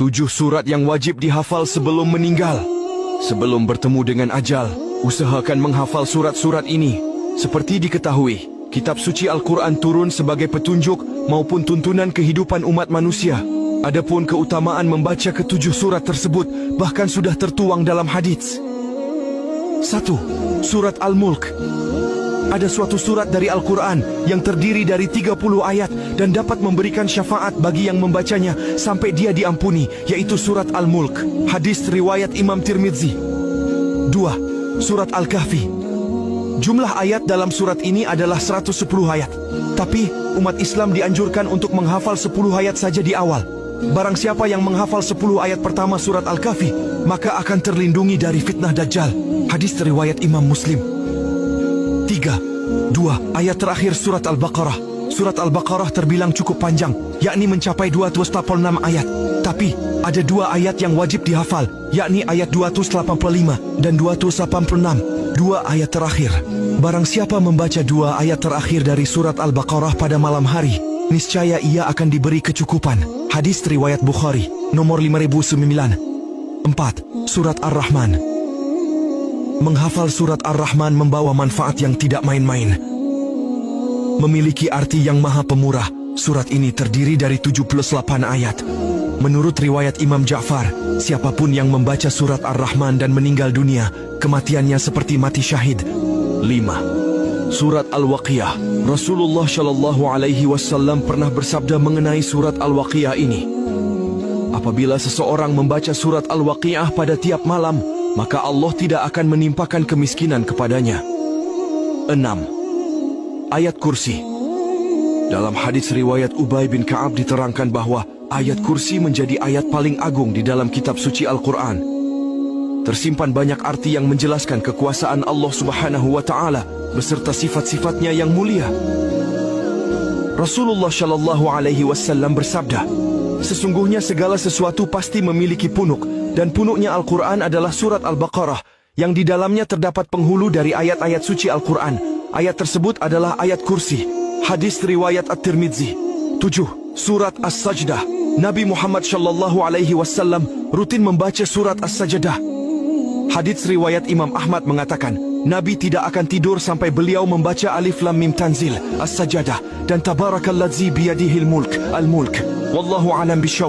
7 surat yang wajib dihafal sebelum meninggal. Sebelum bertemu dengan ajal, usahakan menghafal surat-surat ini. Seperti diketahui, kitab suci Al-Quran turun sebagai petunjuk maupun tuntunan kehidupan umat manusia. Adapun keutamaan membaca ke-7 surat tersebut bahkan sudah tertuang dalam hadits. 1. Surat Al-Mulk. Ada suatu surat dari Al-Quran yang terdiri dari 30 ayat dan dapat memberikan syafaat bagi yang membacanya sampai dia diampuni, yaitu surat Al-Mulk. Hadis riwayat Imam Tirmidzi. 2. Surat Al-Kahfi. Jumlah ayat dalam surat ini adalah 110 ayat. Tapi umat Islam dianjurkan untuk menghafal 10 ayat saja di awal. Barang siapa yang menghafal 10 ayat pertama surat Al-Kahfi, maka akan terlindungi dari fitnah Dajjal. Hadis riwayat Imam Muslim. 3. 2 ayat terakhir surat Al-Baqarah. Surat Al-Baqarah terbilang cukup panjang, yakni mencapai 286 ayat. Tapi ada 2 ayat yang wajib dihafal, yakni ayat 285 dan 286. 2 ayat terakhir. Barang siapa membaca 2 ayat terakhir dari surat Al-Baqarah pada malam hari, niscaya ia akan diberi kecukupan. Hadis riwayat Bukhari, nomor 5009. 4. Surat Ar-Rahman. Menghafal surat Ar-Rahman membawa manfaat yang tidak main-main. Memiliki arti yang maha pemurah. Surat ini terdiri dari 78 ayat. Menurut riwayat Imam Ja'far, siapapun yang membaca surat Ar-Rahman dan meninggal dunia, kematiannya seperti mati syahid. 5. Surat Al-Waqiah. Rasulullah Shallallahu Alaihi Wasallam pernah bersabda mengenai surat Al-Waqiah ini. Apabila seseorang membaca surat Al-Waqiah pada tiap malam, maka Allah tidak akan menimpakan kemiskinan kepadanya. 6. Ayat kursi. Dalam hadis riwayat Ubay bin Ka'ab diterangkan bahwa ayat kursi menjadi ayat paling agung di dalam kitab suci Al-Quran. Tersimpan banyak arti yang menjelaskan kekuasaan Allah Subhanahu wa Ta'ala beserta sifat-sifatnya yang mulia. Rasulullah Shallallahu Alaihi Wasallam bersabda, sesungguhnya segala sesuatu pasti memiliki punuk, dan punuknya Al-Quran adalah surat Al-Baqarah, yang di dalamnya terdapat penghulu dari ayat-ayat suci Al-Quran. Ayat tersebut adalah ayat kursi. Hadis riwayat At-Tirmidzi. 7. Surat As-Sajdah. Nabi Muhammad Shallallahu Alaihi Wasallam rutin membaca surat As-Sajdah. Hadis riwayat Imam Ahmad mengatakan, Nabi tidak akan tidur sampai beliau membaca Alif Lam Mim Tanzil, As-Sajdah, dan Tabarakalladzi biyadihil mulk, Al-Mulk. Wallahu alam bisyawab.